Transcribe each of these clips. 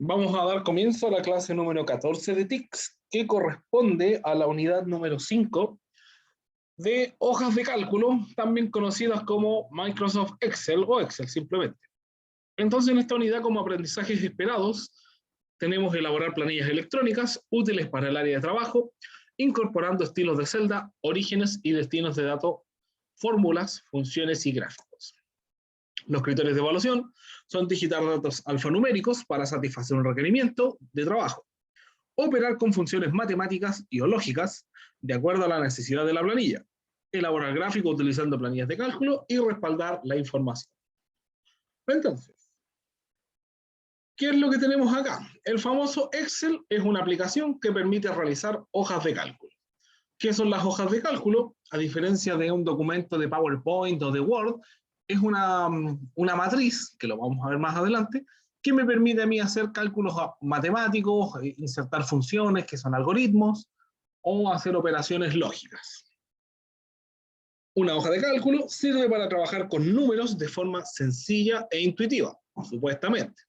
Vamos a dar comienzo a la clase número 14 de TICS, que corresponde a la unidad número 5 de hojas de cálculo, también conocidas como Microsoft Excel o Excel simplemente. Entonces, en esta unidad, como aprendizajes esperados, tenemos elaborar planillas electrónicas útiles para el área de trabajo, incorporando estilos de celda, orígenes y destinos de datos, fórmulas, funciones y gráficos. Los criterios de evaluación son digitar datos alfanuméricos para satisfacer un requerimiento de trabajo, operar con funciones matemáticas y o lógicas de acuerdo a la necesidad de la planilla, elaborar gráficos utilizando planillas de cálculo y respaldar la información. Entonces, ¿qué es lo que tenemos acá? El famoso Excel es una aplicación que permite realizar hojas de cálculo. ¿Qué son las hojas de cálculo? A diferencia de un documento de PowerPoint o de Word, es una matriz, que lo vamos a ver más adelante, que me permite a mí hacer cálculos matemáticos, insertar funciones que son algoritmos, o hacer operaciones lógicas. Una hoja de cálculo sirve para trabajar con números de forma sencilla e intuitiva, supuestamente.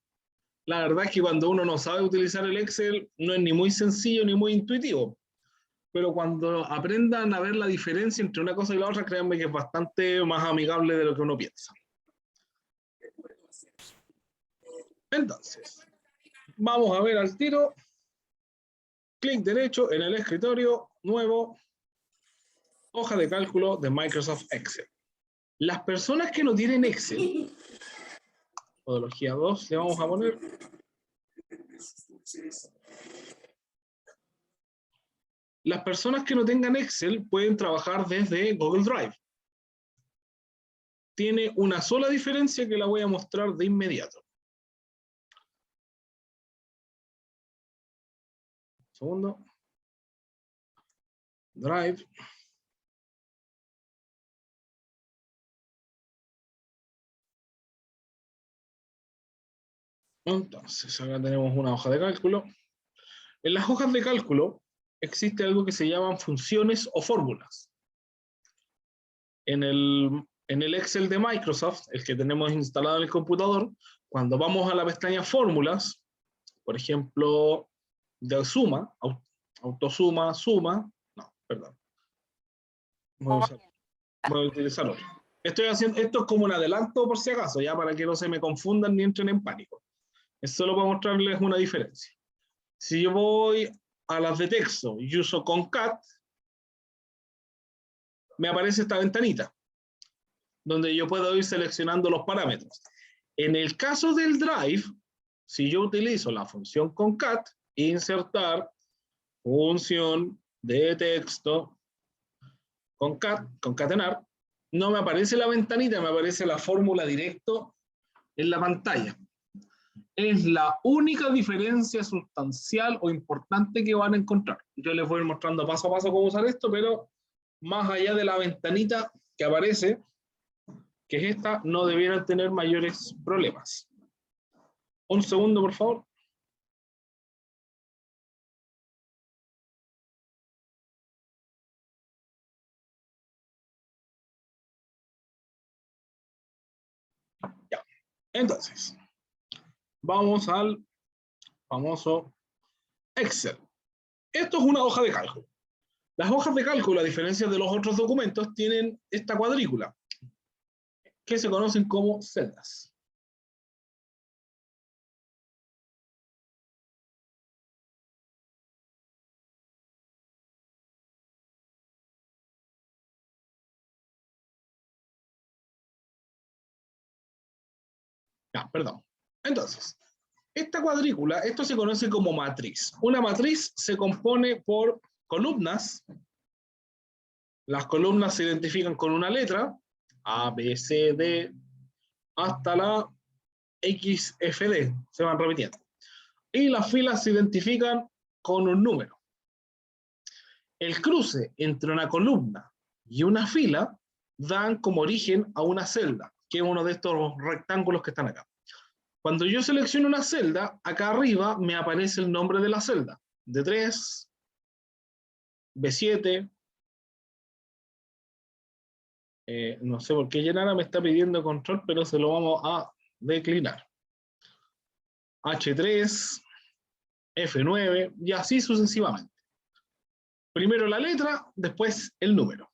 La verdad es que cuando uno no sabe utilizar el Excel, no es ni muy sencillo ni muy intuitivo. Pero cuando aprendan a ver la diferencia entre una cosa y la otra, créanme que es bastante más amigable de lo que uno piensa. Entonces, vamos a ver al tiro. Clic derecho en el escritorio, nuevo, hoja de cálculo de Microsoft Excel. Las personas que no tienen Excel, metodología 2, le vamos a poner. Las personas que no tengan Excel pueden trabajar desde Google Drive. Tiene una sola diferencia que la voy a mostrar de inmediato. Un segundo. Drive. Entonces, acá tenemos una hoja de cálculo. En las hojas de cálculo existe algo que se llaman funciones o fórmulas. En el Excel de Microsoft, el que tenemos instalado en el computador, cuando vamos a la pestaña fórmulas, por ejemplo, de suma, autosuma, suma, no, perdón. Voy a utilizar otro. Esto es como un adelanto por si acaso, ya para que no se me confundan ni entren en pánico. Es solo para mostrarles una diferencia. Si yo voy a las de texto y uso concat, me aparece esta ventanita, donde yo puedo ir seleccionando los parámetros. En el caso del Drive, si yo utilizo la función concat, insertar función de texto, concatenar, no me aparece la ventanita, me aparece la fórmula directo en la pantalla. Es la única diferencia sustancial o importante que van a encontrar. Yo les voy mostrando paso a paso cómo usar esto, pero más allá de la ventanita que aparece, que es esta, no debieran tener mayores problemas. Un segundo, por favor. Ya. Entonces, vamos al famoso Excel. Esto es una hoja de cálculo. Las hojas de cálculo, a diferencia de los otros documentos, tienen esta cuadrícula, que se conocen como celdas. Ya, perdón. Entonces, esta cuadrícula, esto se conoce como matriz. Una matriz se compone por columnas. Las columnas se identifican con una letra, A, B, C, D, hasta la X, F, D, se van repitiendo. Y las filas se identifican con un número. El cruce entre una columna y una fila dan como origen a una celda, que es uno de estos rectángulos que están acá. Cuando yo selecciono una celda, acá arriba me aparece el nombre de la celda. D3, B7, no sé por qué Llenara me está pidiendo control, pero se lo vamos a declinar. H3, F9 y así sucesivamente. Primero la letra, después el número.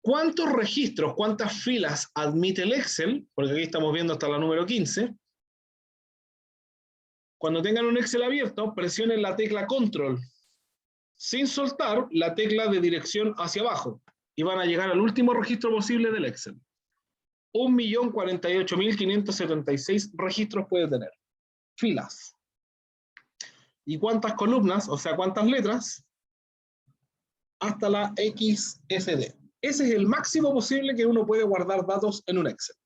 ¿Cuántos registros, cuántas filas admite el Excel? Porque aquí estamos viendo hasta la número 15. Cuando tengan un Excel abierto, presionen la tecla Control sin soltar la tecla de dirección hacia abajo y van a llegar al último registro posible del Excel. 1.048.576 registros puede tener. Filas. ¿Y cuántas columnas? O sea, ¿cuántas letras? Hasta la XSD. Ese es el máximo posible que uno puede guardar datos en un Excel.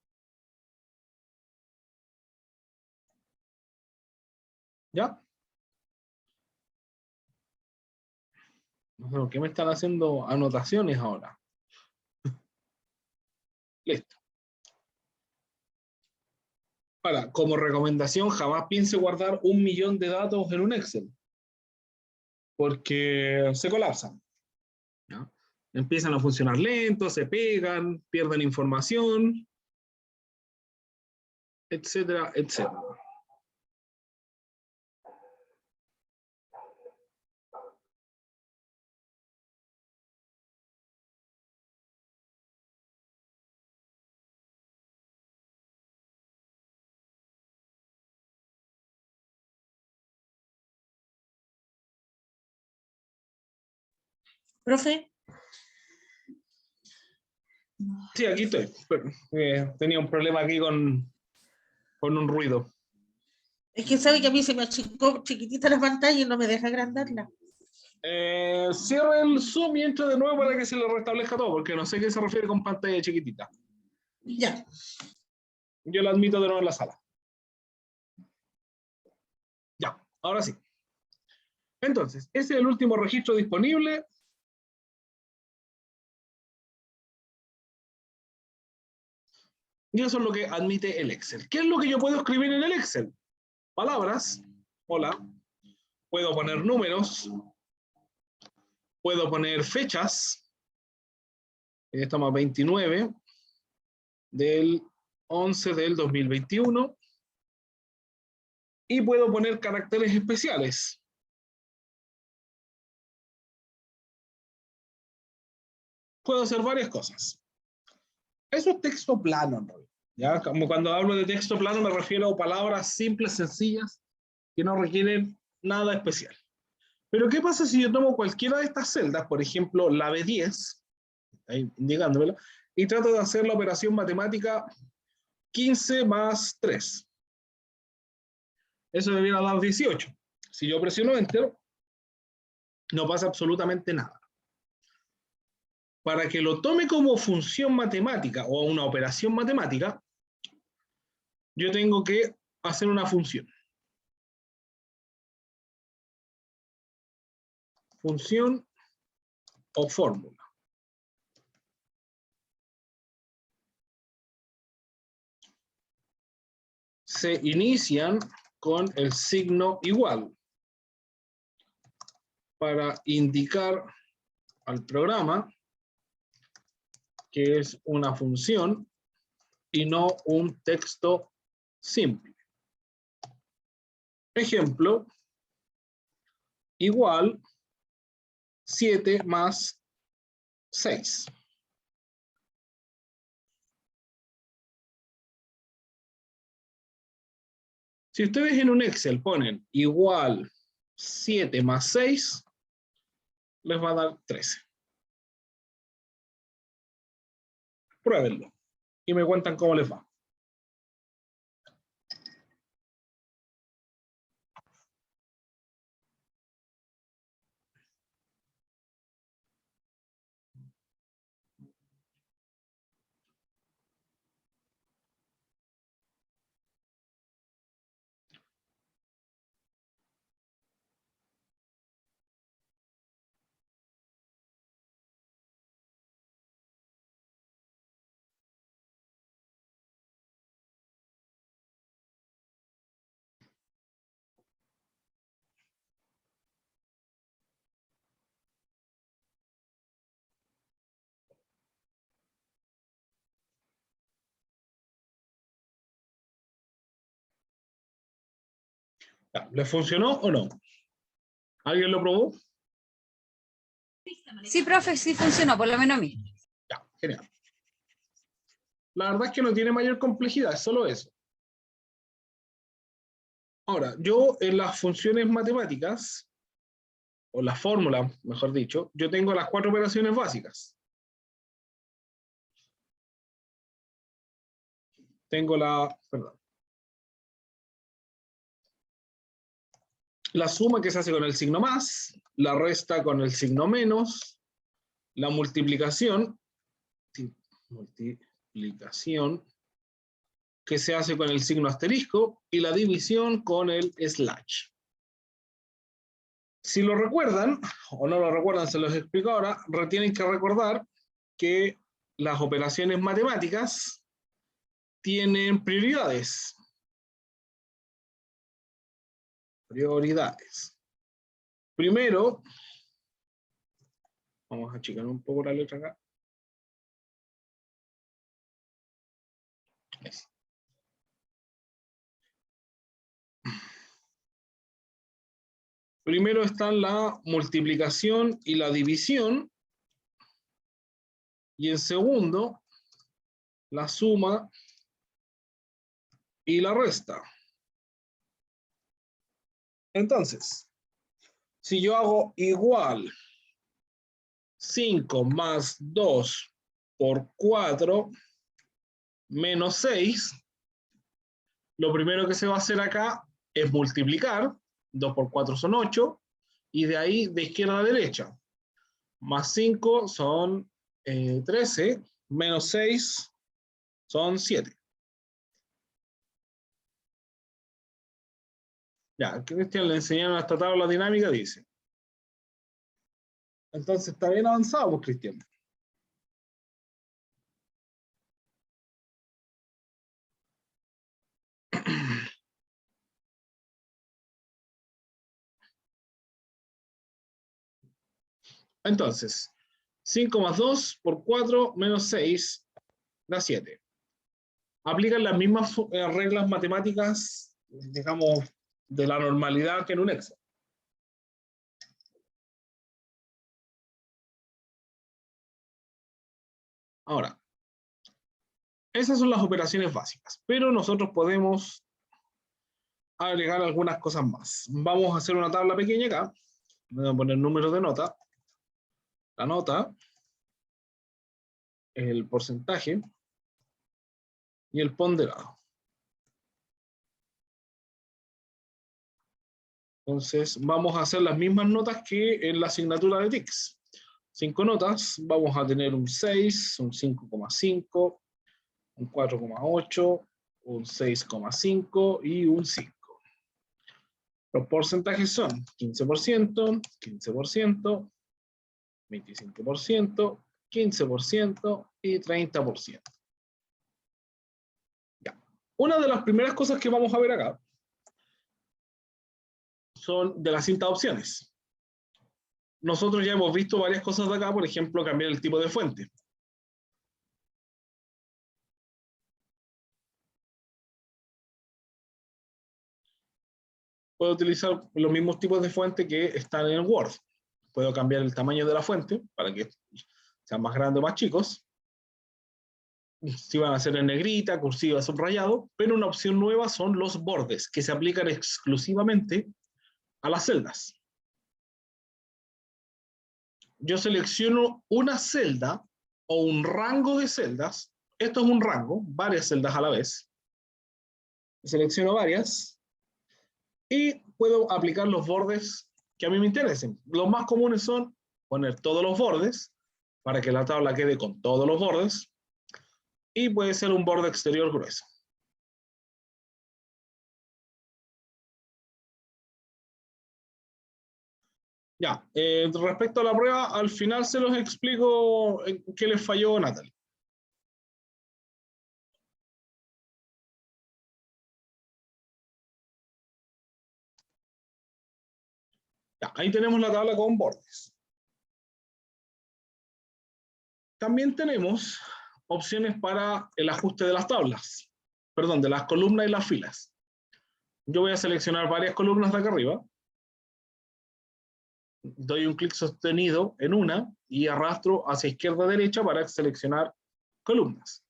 ¿Ya? No sé por qué me están haciendo anotaciones ahora. Listo. Ahora, como recomendación, jamás piense guardar 1.000.000 de datos en un Excel, porque se colapsan. ¿Ya? Empiezan a funcionar lento, se pegan, pierden información, etcétera, etcétera. Profe, Sí, aquí estoy. Pero, tenía un problema aquí con un ruido. es que sabe que a mí se me achicó chiquitita la pantalla y no me deja agrandarla. Cierra el Zoom y entra de nuevo para que se le restablezca todo, porque no sé qué se refiere con pantalla chiquitita. Ya. Yo la admito de nuevo en la sala. Ya, ahora sí. Entonces, ese es el último registro disponible. Y eso es lo que admite el Excel. ¿Qué es lo que yo puedo escribir en el Excel? Palabras. Hola. Puedo poner números. Puedo poner fechas. Estamos a 29 del 11 del 2021. Y puedo poner caracteres especiales. Puedo hacer varias cosas. Eso es texto plano, en realidad. ¿Ya? Como cuando hablo de texto plano me refiero a palabras simples, sencillas, que no requieren nada especial. Pero ¿qué pasa si yo tomo cualquiera de estas celdas, por ejemplo, la B10, ahí indicándomelo, y trato de hacer la operación matemática 15 más 3? Eso debiera dar 18. Si yo presiono Enter, no pasa absolutamente nada. Para que lo tome como función matemática o una operación matemática, yo tengo que hacer una función. Función o fórmula. Se inician con el signo igual para indicar al programa que es una función y no un texto simple. Ejemplo, igual 7 más 6. Si ustedes en un Excel ponen igual 7 más 6, les va a dar 13. Pruébenlo y me cuentan cómo les va. Ya, ¿le funcionó o no? ¿Alguien lo probó? Sí, profe, sí funcionó, por lo menos a mí. Ya, genial. La verdad es que no tiene mayor complejidad, es solo eso. Ahora, yo en las funciones matemáticas, o las fórmulas, mejor dicho, yo tengo las 4 operaciones básicas. Tengo la suma que se hace con el signo más, la resta con el signo menos, la multiplicación que se hace con el signo asterisco y la división con el slash. Si lo recuerdan, o no lo recuerdan, se los explico ahora, tienen que recordar que las operaciones matemáticas tienen prioridades. Primero, vamos a achicar un poco la letra acá. Primero están la multiplicación y la división, y en segundo, la suma y la resta. Entonces, si yo hago igual 5 más 2 por 4 menos 6, lo primero que se va a hacer acá es multiplicar. 2 por 4 son 8, y de ahí de izquierda a derecha. Más 5 son 13, menos 6 son 7. Ya, Cristian le enseñaron esta tabla dinámica, dice. Entonces está bien avanzado, pues, Cristian. Entonces, 5 más 2 por 4 menos 6 da 7. Aplican las mismas reglas matemáticas, digamos, de la normalidad que en un Excel. Ahora, esas son las operaciones básicas, pero nosotros podemos agregar algunas cosas más. Vamos a hacer una tabla pequeña acá. Voy a poner números de nota. La nota, el porcentaje y el ponderado. Entonces, vamos a hacer las mismas notas que en la asignatura de TICS. 5 notas, vamos a tener un 6, un 5,5, un 4,8, un 6,5 y un 5. Los porcentajes son 15%, 15%, 25%, 15% y 30%. Ya. Una de las primeras cosas que vamos a ver acá son de las cintas opciones. Nosotros ya hemos visto varias cosas de acá, por ejemplo, cambiar el tipo de fuente. Puedo utilizar los mismos tipos de fuente que están en el Word. Puedo cambiar el tamaño de la fuente para que sean más grandes o más chicos. Si van a ser en negrita, cursiva, subrayado, pero una opción nueva son los bordes, que se aplican exclusivamente a las celdas. Yo selecciono una celda o un rango de celdas. Esto es un rango, varias celdas a la vez. Selecciono varias y puedo aplicar los bordes que a mí me interesen. Los más comunes son poner todos los bordes para que la tabla quede con todos los bordes, y puede ser un borde exterior grueso. Ya, respecto a la prueba, al final se los explico qué les falló a Natalie. Ya, ahí tenemos la tabla con bordes. También tenemos opciones para el ajuste de las tablas, perdón, de las columnas y las filas. yo voy a seleccionar varias columnas de acá arriba. Doy un clic sostenido en una y arrastro hacia izquierda a derecha para seleccionar columnas.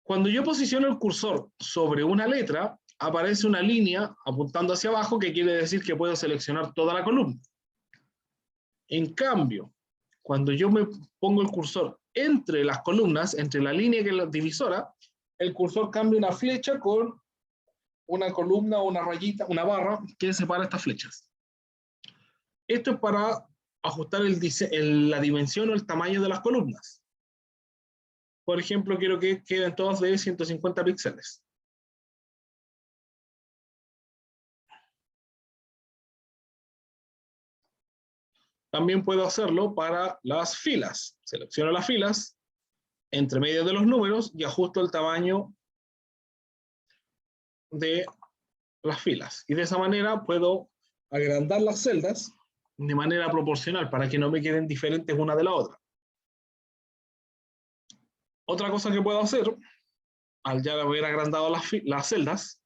Cuando yo posiciono el cursor sobre una letra, aparece una línea apuntando hacia abajo que quiere decir que puedo seleccionar toda la columna. En cambio, cuando yo me pongo el cursor entre las columnas, entre la línea que es la divisora, el cursor cambia una flecha con una columna o una rayita, una barra que separa estas flechas. Esto es para ajustar la dimensión o el tamaño de las columnas. Por ejemplo, quiero que queden todas de 150 píxeles. También puedo hacerlo para las filas. Selecciono las filas, entre medio de los números, y ajusto el tamaño de las filas. Y de esa manera puedo agrandar las celdas de manera proporcional para que no me queden diferentes una de la otra. Otra cosa que puedo hacer, al ya haber agrandado las celdas,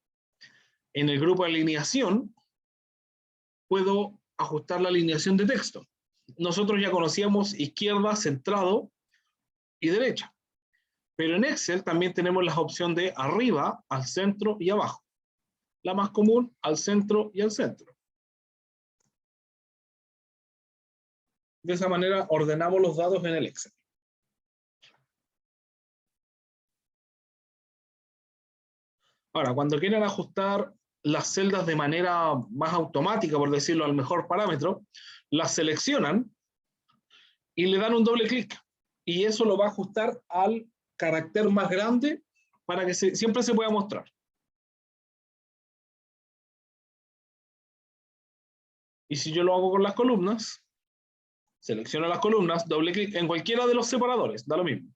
en el grupo de alineación, puedo ajustar la alineación de texto. Nosotros ya conocíamos izquierda, centrado y derecha. Pero en Excel también tenemos la opción de arriba, al centro y abajo. La más común, al centro y al centro. De esa manera ordenamos los datos en el Excel. Ahora, cuando quieran ajustar las celdas de manera más automática, por decirlo al mejor parámetro, las seleccionan y le dan un doble clic. Y eso lo va a ajustar al carácter más grande para que siempre se pueda mostrar. Y si yo lo hago con las columnas, selecciono las columnas, doble clic en cualquiera de los separadores, da lo mismo.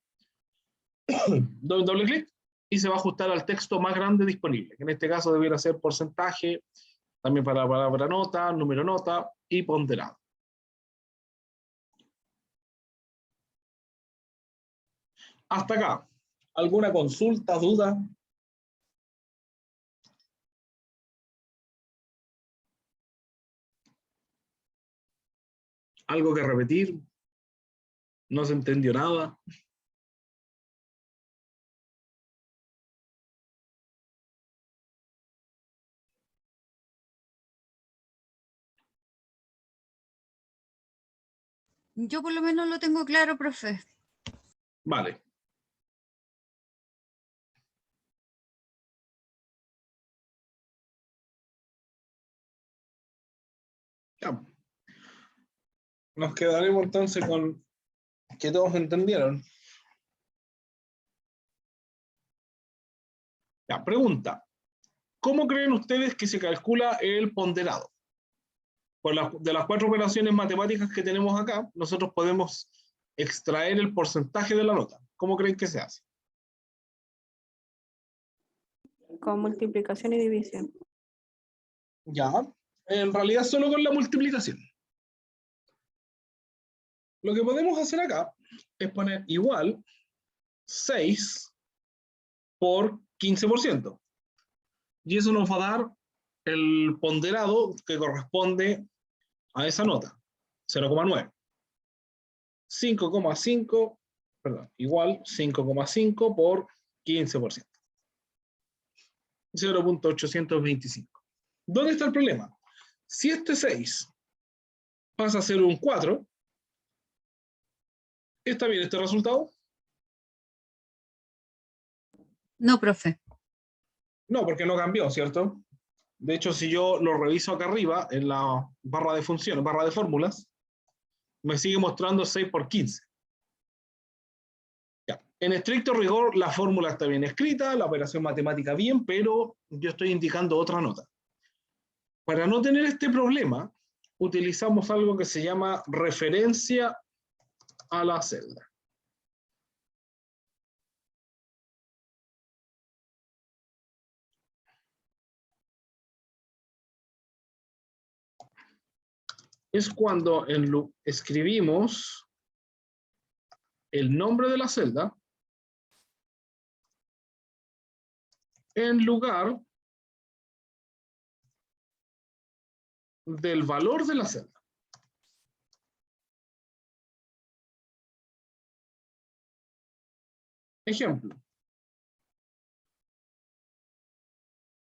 Doy un doble clic y se va a ajustar al texto más grande disponible, que en este caso debiera ser porcentaje, también para la palabra nota, número nota y ponderado. Hasta acá. ¿Alguna consulta, duda? ¿Algo que repetir? ¿No se entendió nada? Yo por lo menos lo tengo claro, profe. Vale. Ya. Nos quedaremos entonces con que todos entendieron. Ya, pregunta. ¿Cómo creen ustedes que se calcula el ponderado? De las 4 operaciones matemáticas que tenemos acá, nosotros podemos extraer el porcentaje de la nota. ¿Cómo creen que se hace? Con multiplicación y división. Ya, en realidad solo con la multiplicación. Lo que podemos hacer acá es poner igual 6 por 15%. Y eso nos va a dar el ponderado que corresponde a esa nota, 0,9. 5,5, perdón, igual 5,5 por 15%. 0.825. ¿Dónde está el problema? Si este 6 pasa a ser un 4, ¿está bien este resultado? No, profe. No, porque no cambió, ¿cierto? De hecho, si yo lo reviso acá arriba, en la barra de funciones, barra de fórmulas, me sigue mostrando 6 por 15. Ya. En estricto rigor, la fórmula está bien escrita, la operación matemática bien, pero yo estoy indicando otra nota. Para no tener este problema, utilizamos algo que se llama referencia a la celda. Es cuando escribimos el nombre de la celda en lugar del valor de la celda. Ejemplo.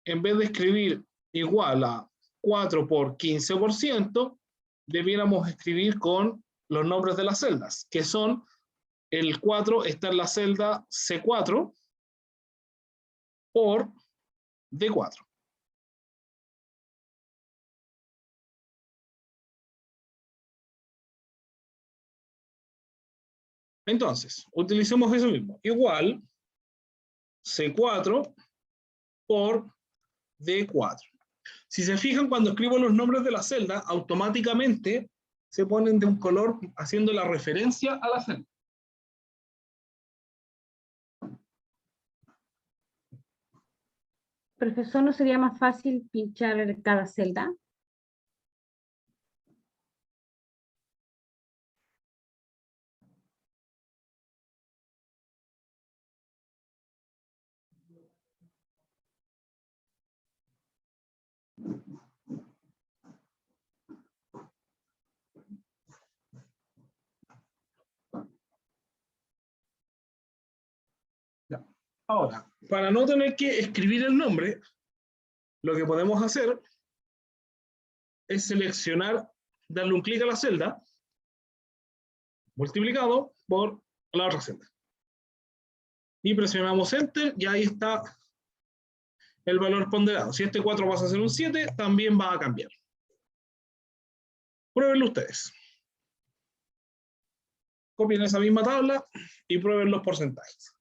En vez de escribir igual a 4 por 15%, debiéramos escribir con los nombres de las celdas, que son el 4 está en la celda C4 por D4. Entonces, utilicemos eso mismo. Igual C4 por D4. Si se fijan, cuando escribo los nombres de la celda, automáticamente se ponen de un color haciendo la referencia a la celda. Profesor, ¿no sería más fácil pinchar cada celda? Ya. Ahora, para no tener que escribir el nombre, lo que podemos hacer es seleccionar, darle un clic a la celda, multiplicado por la otra celda. Y presionamos Enter y ahí está el valor ponderado. Si este 4 pasa a ser un 7, también va a cambiar. Pruébenlo ustedes. Copien esa misma tabla y prueben los porcentajes.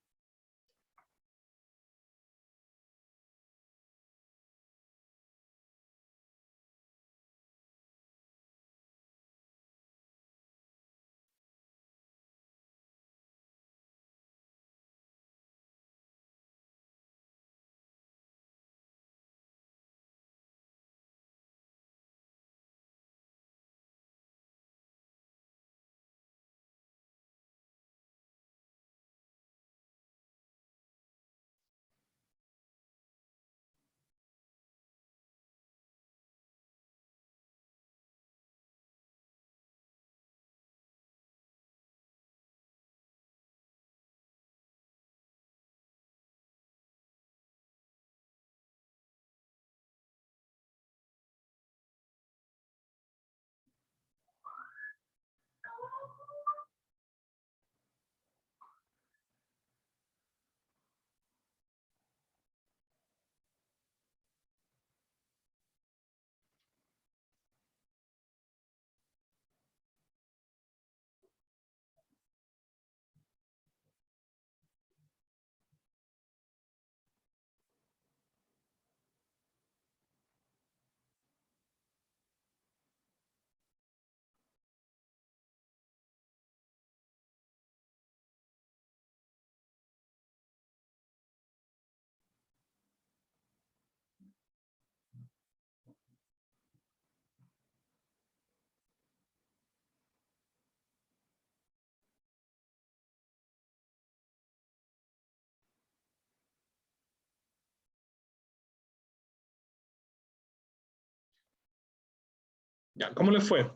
Ya, ¿cómo les fue?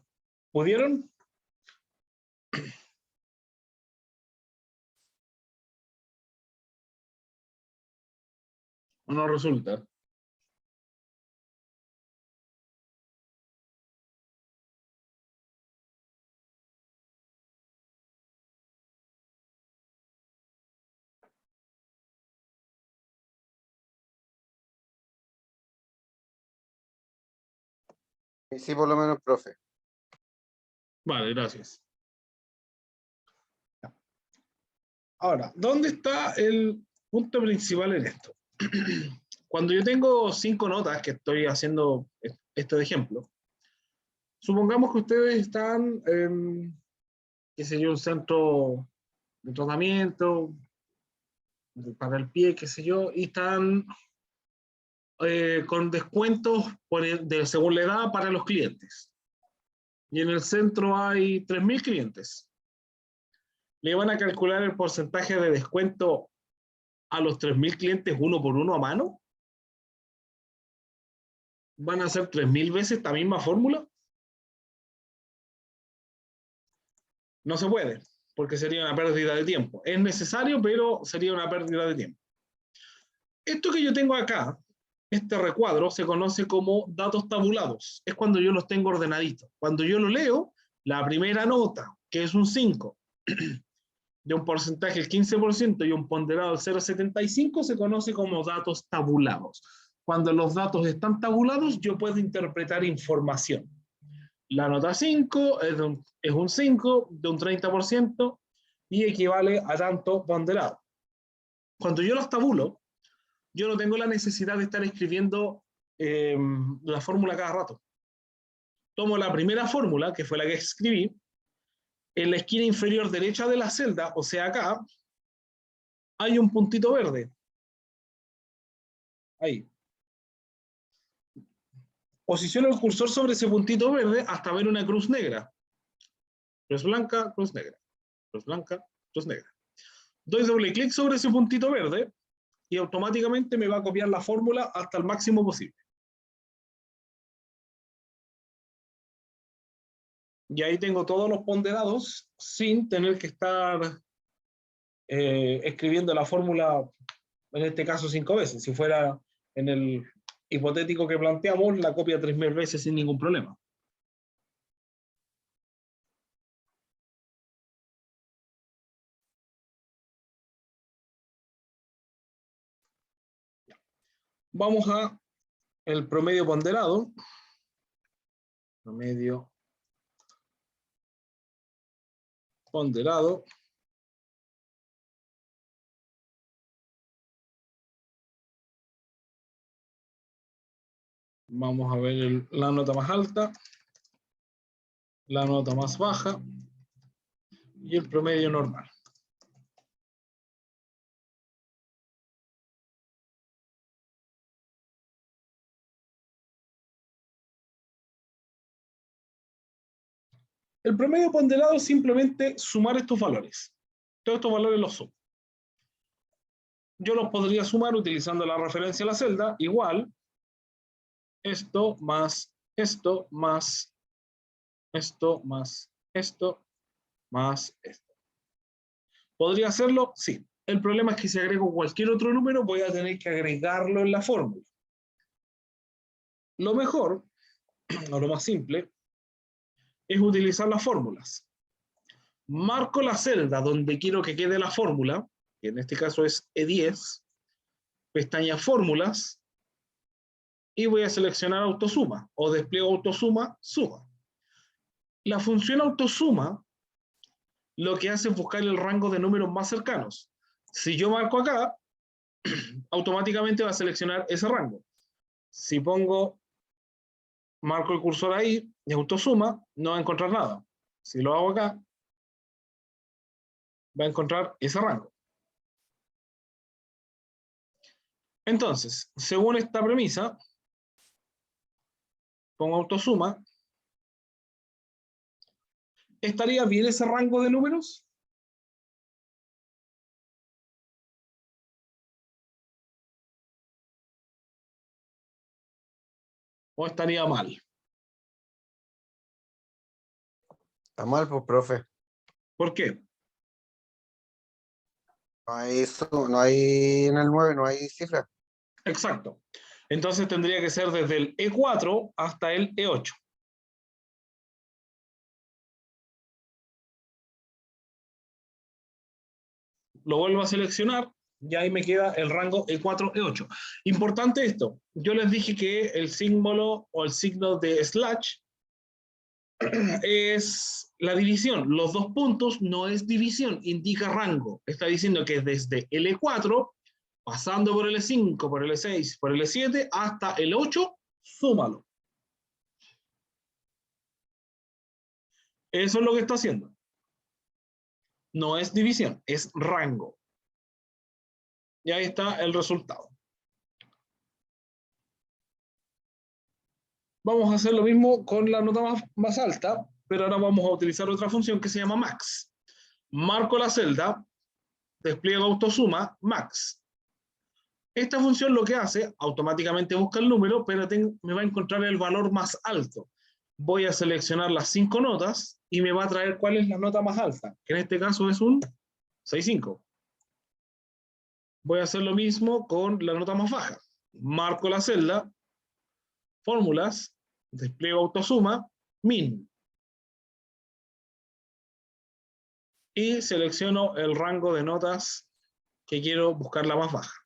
¿Pudieron? ¿O no resulta? Sí, por lo menos, profe. Vale, gracias. Ahora, ¿dónde está el punto principal en esto? Cuando yo tengo 5 notas que estoy haciendo este ejemplo, supongamos que ustedes están en, qué sé yo, un centro de tratamiento para el pie, qué sé yo, y están con descuentos según la edad para los clientes. Y en el centro hay 3.000 clientes. ¿Le van a calcular el porcentaje de descuento a los 3.000 clientes uno por uno a mano? ¿Van a hacer 3000 veces esta misma fórmula? No se puede, porque sería una pérdida de tiempo. Es necesario, pero sería una pérdida de tiempo. Esto que yo tengo acá, este recuadro, se conoce como datos tabulados. Es cuando yo los tengo ordenaditos. Cuando yo lo leo, la primera nota, que es un 5, de un porcentaje del 15% y un ponderado del 0,75, se conoce como datos tabulados. Cuando los datos están tabulados, yo puedo interpretar información. La nota 5 es un 5 de un 30% y equivale a tanto ponderado. Cuando yo los tabulo, yo no tengo la necesidad de estar escribiendo la fórmula cada rato. Tomo la primera fórmula, que fue la que escribí, en la esquina inferior derecha de la celda, o sea acá, hay un puntito verde. Ahí. Posiciono el cursor sobre ese puntito verde hasta ver una cruz negra. Cruz blanca, cruz negra. Cruz blanca, cruz negra. Doy doble clic sobre ese puntito verde y automáticamente me va a copiar la fórmula hasta el máximo posible. Y ahí tengo todos los ponderados sin tener que estar escribiendo la fórmula, en este caso 5 veces. Si fuera en el hipotético que planteamos, la copia 3000 veces sin ningún problema. Vamos a el promedio ponderado. Promedio ponderado. Vamos a ver la nota más alta, la nota más baja y el promedio normal. El promedio ponderado es simplemente sumar estos valores. Todos estos valores los sumo. Yo los podría sumar utilizando la referencia a la celda, igual esto más esto más esto más esto más esto. ¿Podría hacerlo? Sí. El problema es que si agrego cualquier otro número, voy a tener que agregarlo en la fórmula. Lo mejor, o lo más simple, es utilizar las fórmulas. Marco la celda donde quiero que quede la fórmula, que en este caso es E10, pestaña fórmulas, y voy a seleccionar autosuma, o despliego autosuma, suma. La función autosuma lo que hace es buscar el rango de números más cercanos. Si yo marco acá, automáticamente va a seleccionar ese rango. Si marco el cursor ahí, y autosuma, no va a encontrar nada. Si lo hago acá, va a encontrar ese rango. Entonces, según esta premisa, pongo autosuma, ¿estaría bien ese rango de números? ¿O estaría mal? Está mal, pues, profe. ¿Por qué? No hay eso, no hay en el 9, no hay cifra. Exacto. Entonces tendría que ser desde el E4 hasta el E8. Lo vuelvo a seleccionar y ahí me queda el rango E4, E8. Importante esto, yo les dije que el símbolo o el signo de slash es la división. Los dos puntos no es división, indica rango. Está diciendo que desde el E4, pasando por el E5, por el E6, por el E7, hasta el 8, súmalo. Eso es lo que está haciendo. No es división, es rango. Y ahí está el resultado. Vamos a hacer lo mismo con la nota más alta, pero ahora vamos a utilizar otra función que se llama max. Marco la celda, despliego autosuma, max. Esta función lo que hace, automáticamente busca el número, pero me va a encontrar el valor más alto. Voy a seleccionar las 5 notas y me va a traer cuál es la nota más alta, que en este caso es un 6,5. Voy a hacer lo mismo con la nota más baja. Marco la celda, fórmulas, despliego autosuma, min. Y selecciono el rango de notas que quiero buscar la más baja.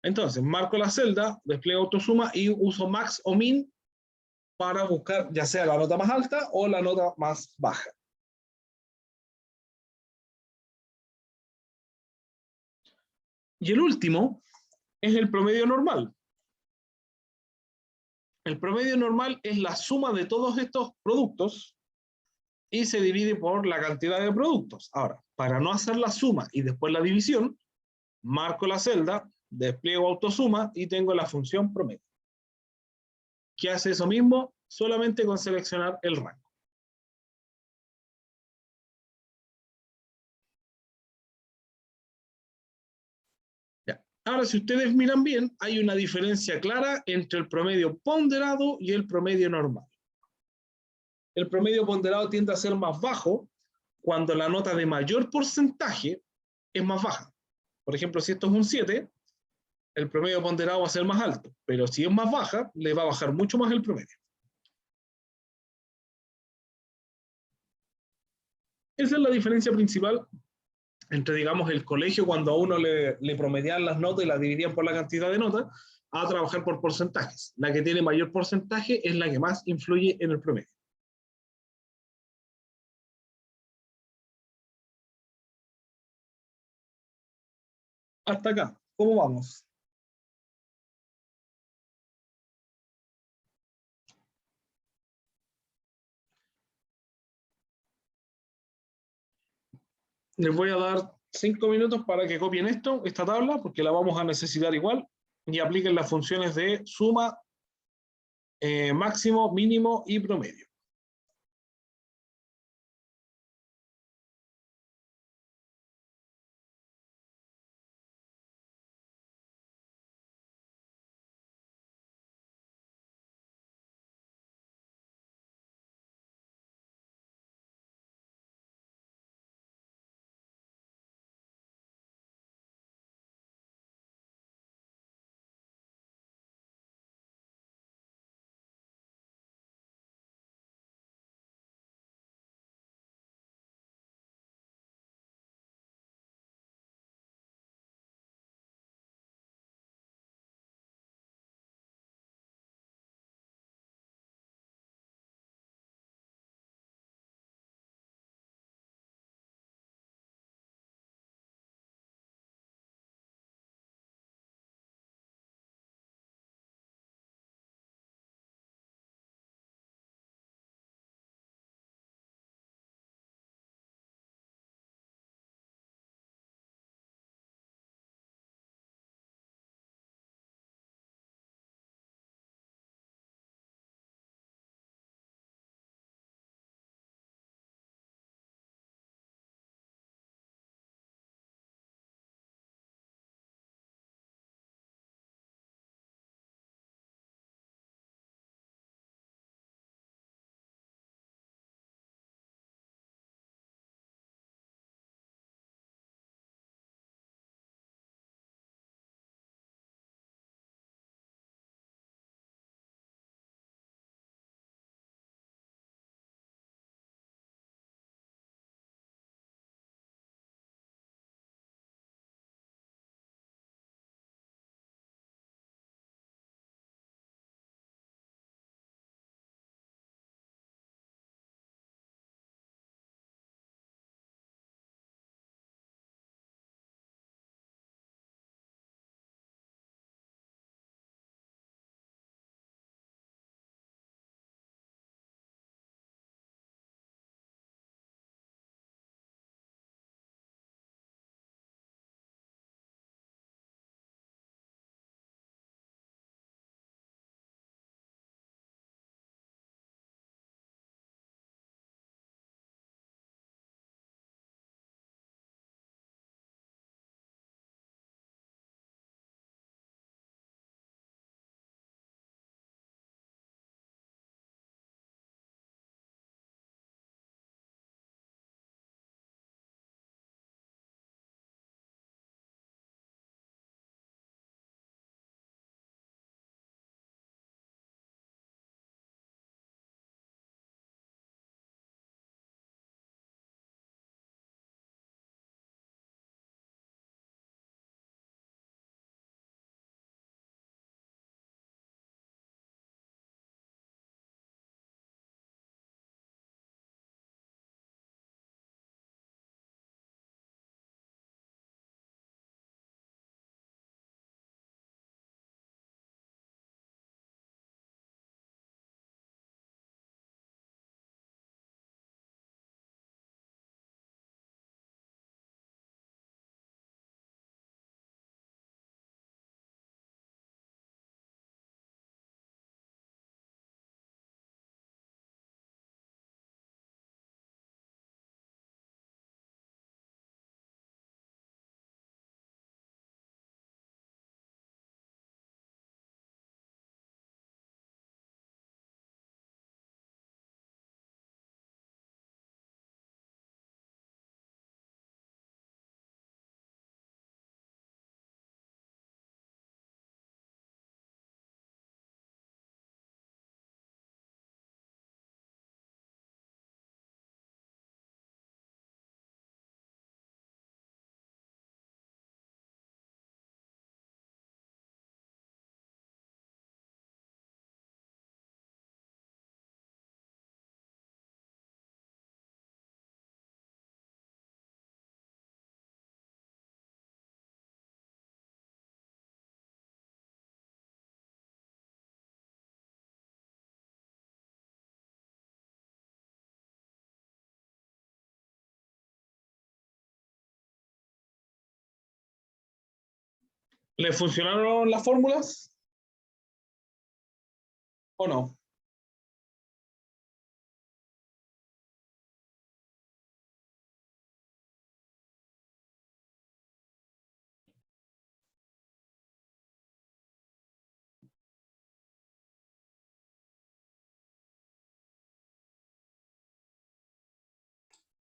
Entonces, marco la celda, despliego autosuma y uso max o min para buscar ya sea la nota más alta o la nota más baja. Y el último es el promedio normal. El promedio normal es la suma de todos estos productos y se divide por la cantidad de productos. Ahora, para no hacer la suma y después la división, marco la celda, despliego autosuma y tengo la función promedio, que hace eso mismo solamente con seleccionar el rango. Ya. Ahora, si ustedes miran bien, hay una diferencia clara entre el promedio ponderado y el promedio normal. El promedio ponderado tiende a ser más bajo cuando la nota de mayor porcentaje es más baja. Por ejemplo, si esto es un 7, el promedio ponderado va a ser más alto, pero si es más baja, le va a bajar mucho más el promedio. Esa es la diferencia principal entre, digamos, el colegio cuando a uno le promedian las notas y las dividían por la cantidad de notas, a trabajar por porcentajes. La que tiene mayor porcentaje es la que más influye en el promedio. Hasta acá, ¿cómo vamos? Les voy a dar 5 minutos para que copien esta tabla, porque la vamos a necesitar igual, y apliquen las funciones de suma, máximo, mínimo y promedio. ¿Le funcionaron las fórmulas? ¿O no?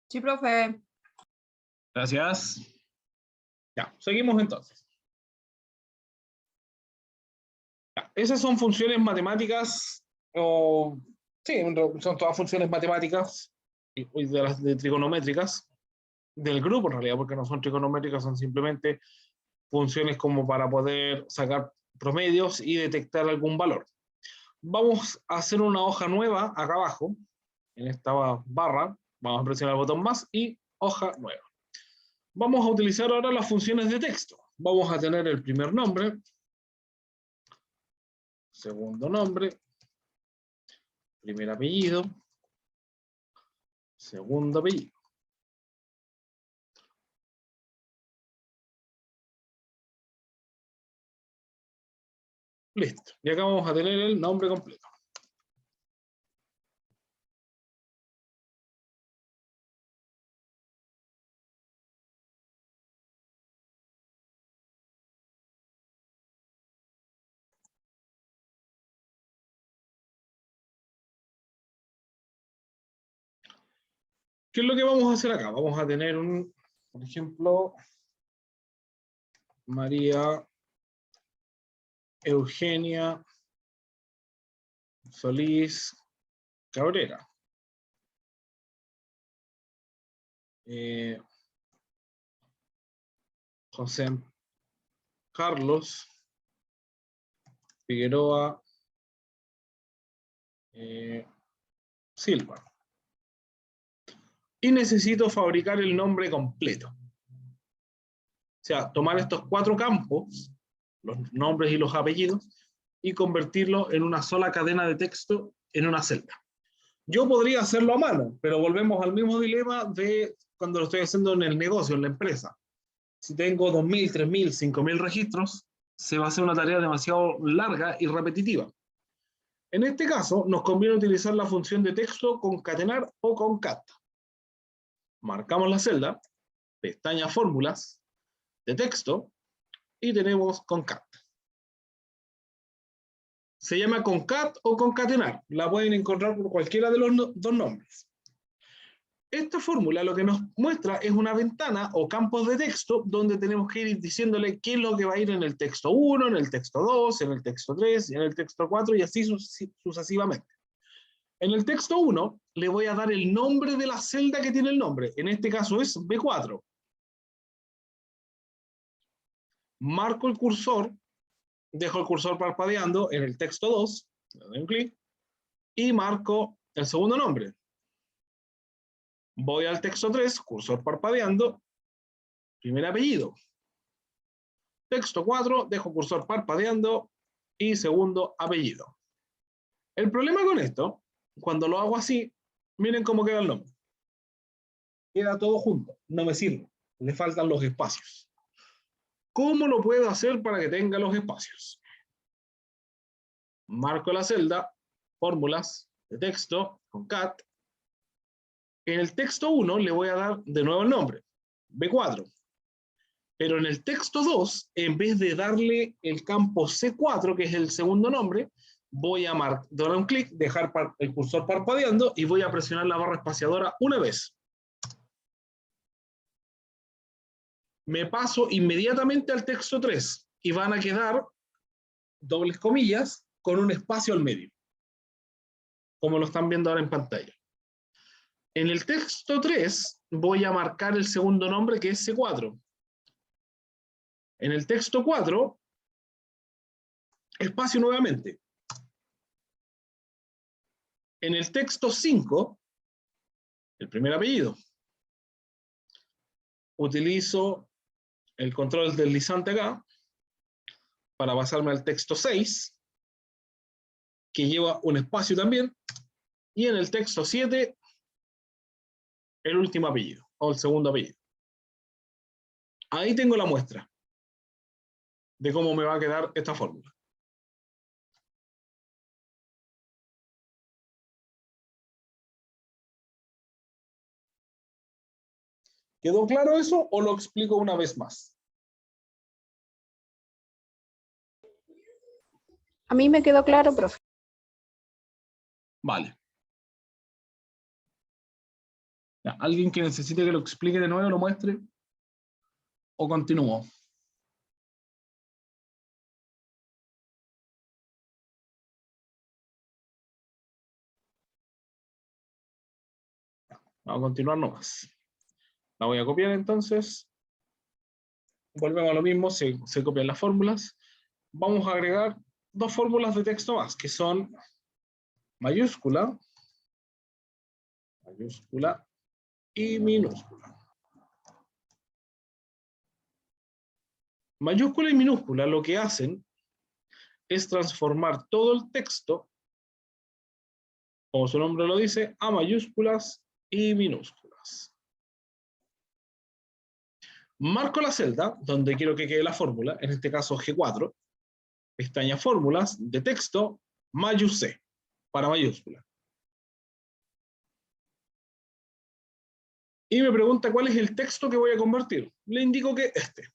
Sí, profe. Gracias. Ya, seguimos entonces. Ya, esas son funciones matemáticas, o sí, son todas funciones matemáticas y de las de trigonométricas del grupo en realidad, porque no son trigonométricas, son simplemente funciones como para poder sacar promedios y detectar algún valor. Vamos a hacer una hoja nueva acá abajo, en esta barra, vamos a presionar el botón más y hoja nueva. Vamos a utilizar ahora las funciones de texto. Vamos a tener el primer nombre, segundo nombre, primer apellido, segundo apellido. Listo. Y acá vamos a tener el nombre completo. ¿Qué es lo que vamos a hacer acá? Vamos a tener por ejemplo, María Eugenia Solís Cabrera. José Carlos Figueroa Silva. Y necesito fabricar el nombre completo. O sea, tomar estos 4 campos, los nombres y los apellidos, y convertirlo en una sola cadena de texto en una celda. Yo podría hacerlo a mano, pero volvemos al mismo dilema de cuando lo estoy haciendo en el negocio, en la empresa. Si tengo 2.000, 3.000, 5.000 registros, se va a hacer una tarea demasiado larga y repetitiva. En este caso, nos conviene utilizar la función de texto concatenar o concat. Marcamos la celda, pestaña fórmulas, de texto, y tenemos concat. Se llama concat o concatenar. La pueden encontrar por cualquiera de los dos nombres. Esta fórmula lo que nos muestra es una ventana o campos de texto donde tenemos que ir diciéndole qué es lo que va a ir en el texto 1, en el texto 2, en el texto 3, en el texto 4 y así sucesivamente. En el texto 1 le voy a dar el nombre de la celda que tiene el nombre. En este caso es B4. Marco el cursor, dejo el cursor parpadeando en el texto 2, le doy un clic, y marco el segundo nombre. Voy al texto 3, cursor parpadeando, primer apellido. Texto 4, dejo cursor parpadeando y segundo apellido. El problema con esto, cuando lo hago así, miren cómo queda el nombre. Queda todo junto, no me sirve, le faltan los espacios. ¿Cómo lo puedo hacer para que tenga los espacios? Marco la celda, fórmulas de texto, concat. En el texto 1 le voy a dar de nuevo el nombre, B4. Pero en el texto 2, en vez de darle el campo C4, que es el segundo nombre, voy a dar un clic, dejar el cursor parpadeando y voy a presionar la barra espaciadora una vez. Me paso inmediatamente al texto 3 y van a quedar dobles comillas con un espacio al medio, como lo están viendo ahora en pantalla. En el texto 3 voy a marcar el segundo nombre que es C4. En el texto 4, espacio nuevamente. En el texto 5, el primer apellido. Utilizo el control deslizante acá para pasarme al texto 6, que lleva un espacio también, y en el texto 7, el último apellido, o el segundo apellido. Ahí tengo la muestra de cómo me va a quedar esta fórmula. ¿Quedó claro eso o lo explico una vez más? A mí me quedó claro, profe. Vale. Ya, ¿alguien que necesite que lo explique de nuevo, lo muestre? ¿O continúo? Vamos a continuar nomás. La voy a copiar entonces. Volvemos a lo mismo, se copian las fórmulas. Vamos a agregar dos fórmulas de texto más, que son mayúscula y minúscula. Mayúscula y minúscula lo que hacen es transformar todo el texto, como su nombre lo dice, a mayúsculas y minúsculas. Marco la celda donde quiero que quede la fórmula, en este caso G4, pestaña fórmulas de texto, mayús C, para mayúscula. Y me pregunta cuál es el texto que voy a convertir. Le indico que este.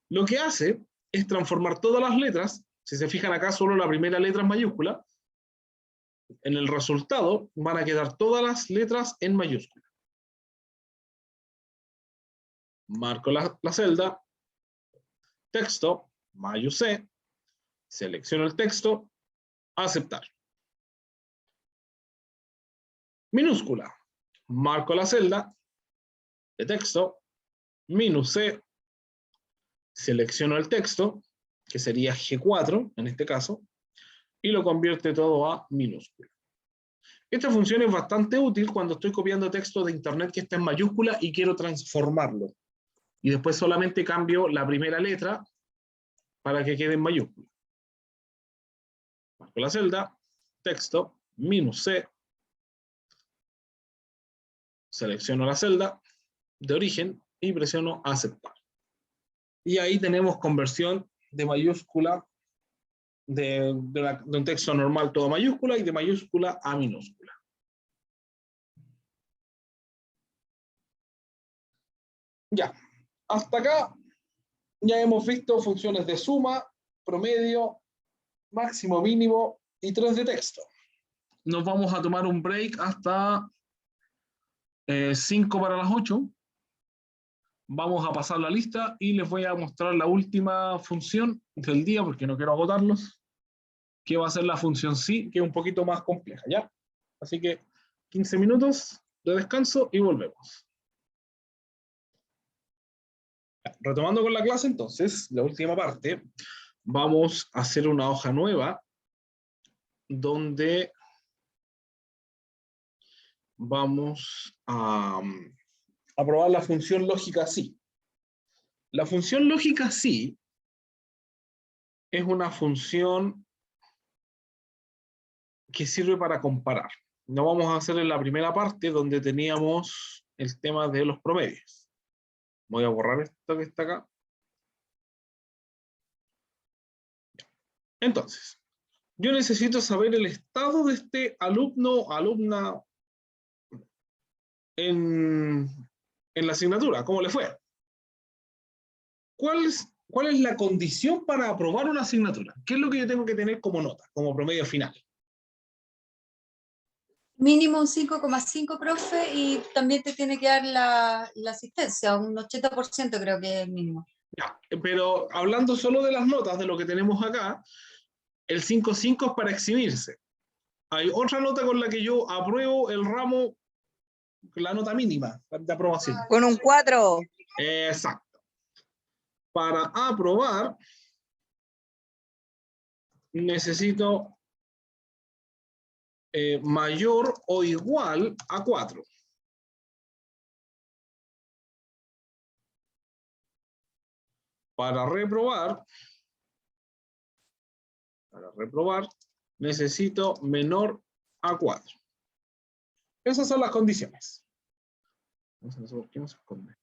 Lo que hace es transformar todas las letras, si se fijan acá solo la primera letra es mayúscula, en el resultado van a quedar todas las letras en mayúscula. Marco la celda, texto, mayús C, selecciono el texto, aceptar. Minúscula, marco la celda de texto, minus C, selecciono el texto, que sería G4 en este caso, y lo convierte todo a minúscula. Esta función es bastante útil cuando estoy copiando texto de internet que está en mayúscula y quiero transformarlo. Y después solamente cambio la primera letra para que quede en mayúscula. Marco la celda, texto, minus C, selecciono la celda de origen y presiono aceptar. Y ahí tenemos conversión de mayúscula, de un texto normal todo mayúscula y de mayúscula a minúscula. Ya, hasta acá ya hemos visto funciones de suma, promedio, máximo, mínimo y 3 de texto. Nos vamos a tomar un break hasta 5 para las 8. Vamos a pasar la lista y les voy a mostrar la última función del día porque no quiero agotarlos, que va a ser la función sí, que es un poquito más compleja, ¿ya? Así que 15 minutos de descanso y volvemos. Retomando con la clase entonces, la última parte, vamos a hacer una hoja nueva donde vamos a probar la función lógica sí. La función lógica sí es una función que sirve para comparar. Lo vamos a hacer en la primera parte donde teníamos el tema de los promedios. Voy a borrar esto que está acá. Entonces, yo necesito saber el estado de este alumno o alumna en la asignatura, ¿cómo le fue? ¿Cuál es la condición para aprobar una asignatura? ¿Qué es lo que yo tengo que tener como nota, como promedio final? Mínimo un 5,5, profe, y también te tiene que dar la asistencia, un 80% creo que es el mínimo. Ya, pero hablando solo de las notas, de lo que tenemos acá, el 5,5 es para eximirse. Hay otra nota con la que yo apruebo el ramo, la nota mínima de aprobación. Con un 4. Exacto. Para aprobar, necesito mayor o igual a 4. Para reprobar, necesito menor a 4. Esas son las condiciones. No sé por qué no se esconde.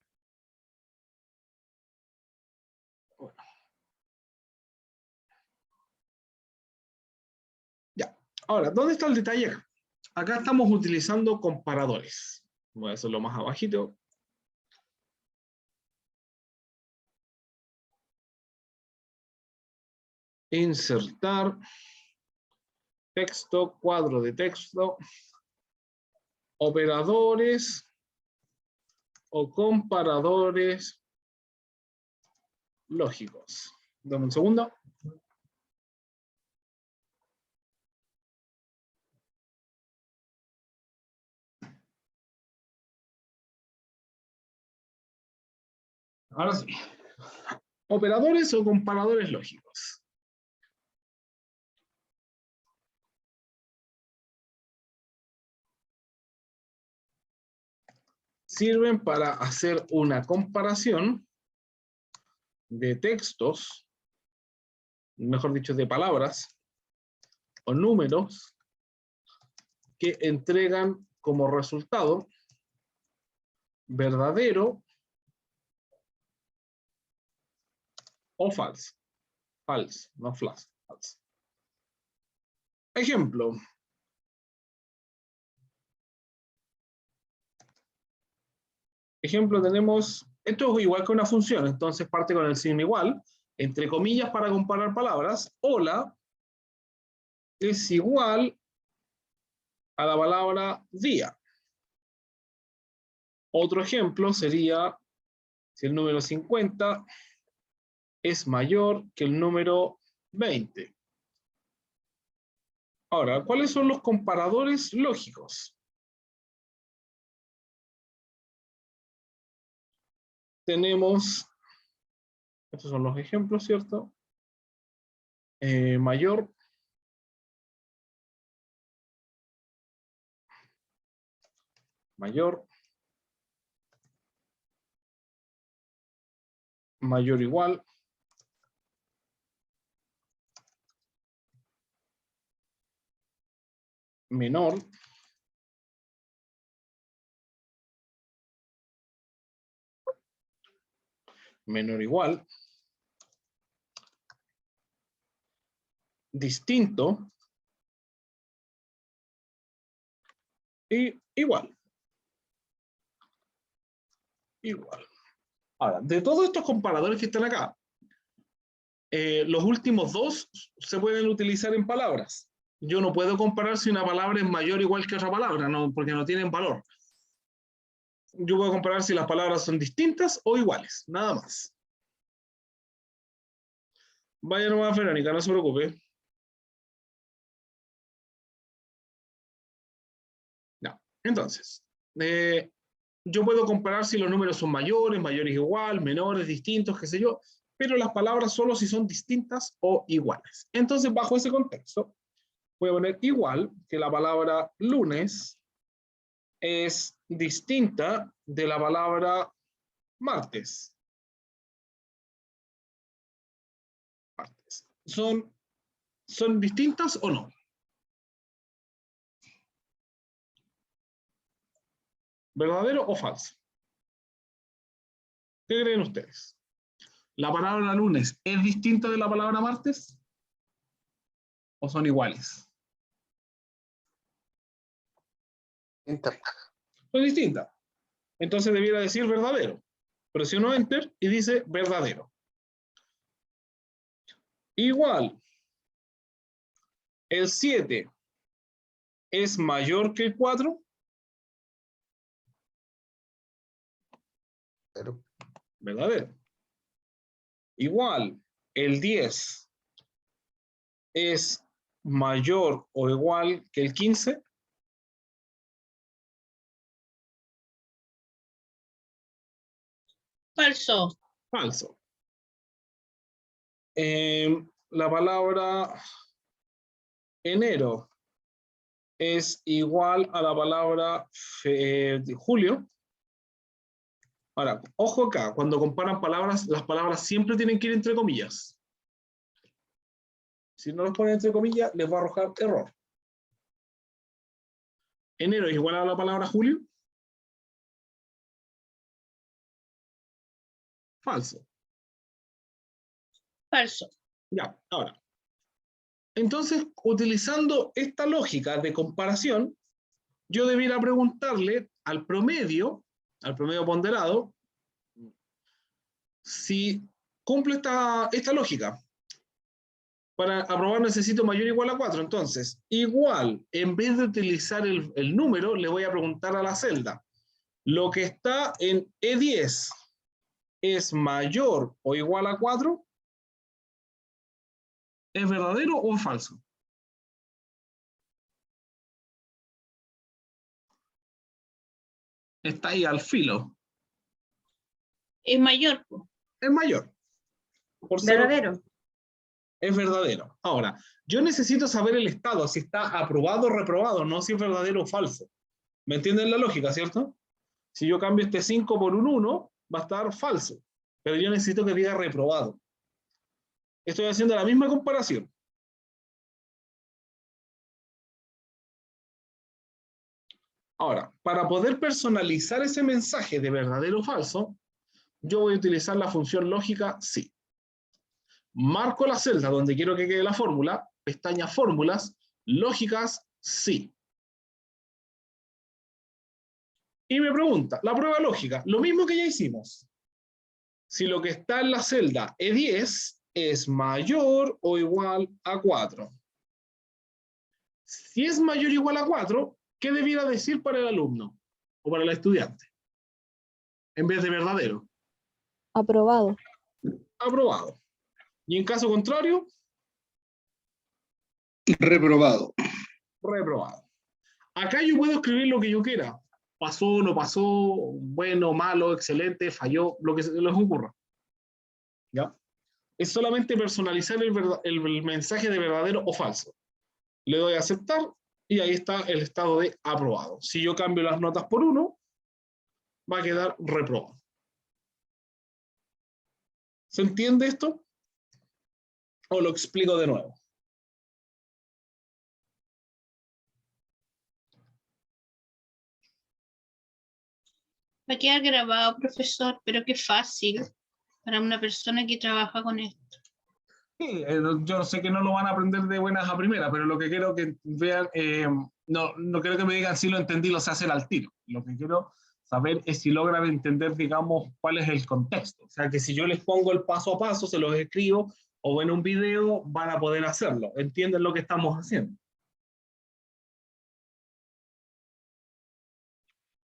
Bueno. Ahora, ¿dónde está el detalle acá? Acá estamos utilizando comparadores. Voy a hacerlo más abajito. Insertar texto, cuadro de texto, operadores o comparadores lógicos. Dame un segundo. Ahora sí. Operadores o comparadores lógicos. Sirven para hacer una comparación de textos, mejor dicho, de palabras o números que entregan como resultado verdadero o falso. Falso, no falso. Ejemplo. Ejemplo, tenemos, esto es igual que una función, entonces parte con el signo igual, entre comillas para comparar palabras, hola es igual a la palabra día. Otro ejemplo sería si el número 50 es mayor que el número 20. Ahora, ¿cuáles son los comparadores lógicos? Tenemos, estos son los ejemplos, ¿cierto? Mayor, mayor, mayor igual, menor, menor igual, distinto y igual. Igual. Ahora, de todos estos comparadores que están acá, los últimos dos se pueden utilizar en palabras. Yo no puedo comparar si una palabra es mayor o igual que otra palabra, no, porque no tienen valor. Yo puedo comparar si las palabras son distintas o iguales, nada más. Vaya nomás, Verónica, no se preocupe. No. Entonces, yo puedo comparar si los números son mayores, mayores igual, menores, distintos, qué sé yo, pero las palabras solo si son distintas o iguales. Entonces, bajo ese contexto, voy a poner igual que la palabra lunes es distinta de la palabra martes. ¿Son distintas o no? ¿Verdadero o falso? ¿Qué creen ustedes? ¿La palabra lunes es distinta de la palabra martes? ¿O son iguales? Son distintas. Entonces debiera decir verdadero. Presiono Enter y dice verdadero. Igual. El 7 es mayor que el 4. Verdadero. Igual. El 10 es mayor o igual que el 15. Falso. Falso. La palabra enero es igual a la palabra julio. Ahora, ojo acá, cuando comparan palabras, las palabras siempre tienen que ir entre comillas. Si no los ponen entre comillas, les va a arrojar error. Enero es igual a la palabra julio. Falso. Falso. Ya, ahora. Entonces, utilizando esta lógica de comparación, yo debiera preguntarle al promedio ponderado, si cumple esta lógica. Para aprobar necesito mayor o igual a 4. Entonces, igual, en vez de utilizar el número, le voy a preguntar a la celda. Lo que está en E10 es mayor o igual a 4. ¿Es verdadero o es falso? Está ahí al filo. Es mayor, po. Es mayor. Por cero, Verdadero. es verdadero. Ahora, yo necesito saber el estado, si está aprobado o reprobado, no si es verdadero o falso. ¿Me entienden la lógica, cierto? Si yo cambio este 5 por un 1, va a estar falso. Pero yo necesito que diga reprobado. Estoy haciendo la misma comparación. Ahora, para poder personalizar ese mensaje de verdadero o falso, yo voy a utilizar la función lógica sí. Marco la celda donde quiero que quede la fórmula, pestaña fórmulas, lógicas sí. Y me pregunta, la prueba lógica, lo mismo que ya hicimos. Si lo que está en la celda E10 es mayor o igual a 4. Si es mayor o igual a 4, ¿qué debiera decir para el alumno o para el estudiante? En vez de verdadero. Aprobado. Aprobado. Y en caso contrario, Reprobado. reprobado. Acá yo puedo escribir lo que yo quiera. Pasó, no pasó, bueno, malo, excelente, falló, lo que se les ocurra. ¿Ya? Es solamente personalizar el mensaje de verdadero o falso. Le doy a aceptar y ahí está el estado de aprobado. Si yo cambio las notas por 1, va a quedar reprobado. ¿Se entiende esto? ¿O lo explico de nuevo? Va a quedar grabado, profesor, pero qué fácil para una persona que trabaja con esto. Sí, yo sé que no lo van a aprender de buenas a primeras, pero lo que quiero que vean, no quiero que me digan si lo entendí, lo sé hacer al tiro. Lo que quiero saber es si logran entender, digamos, cuál es el contexto. O sea, que si yo les pongo el paso a paso, se los escribo, o ven un video, van a poder hacerlo. ¿Entienden lo que estamos haciendo?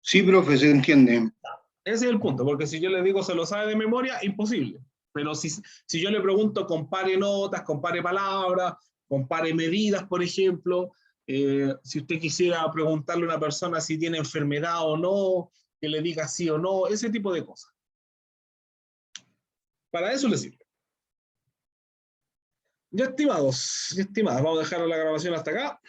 Sí, profe, se entiende. Ese es el punto, porque si yo les digo se lo sabe de memoria, imposible. Pero si yo le pregunto, compare notas, compare palabras, compare medidas, por ejemplo, si usted quisiera preguntarle a una persona si tiene enfermedad o no, que le diga sí o no, ese tipo de cosas. Para eso le sirve. Ya estimados y estimadas, vamos a dejar la grabación hasta acá.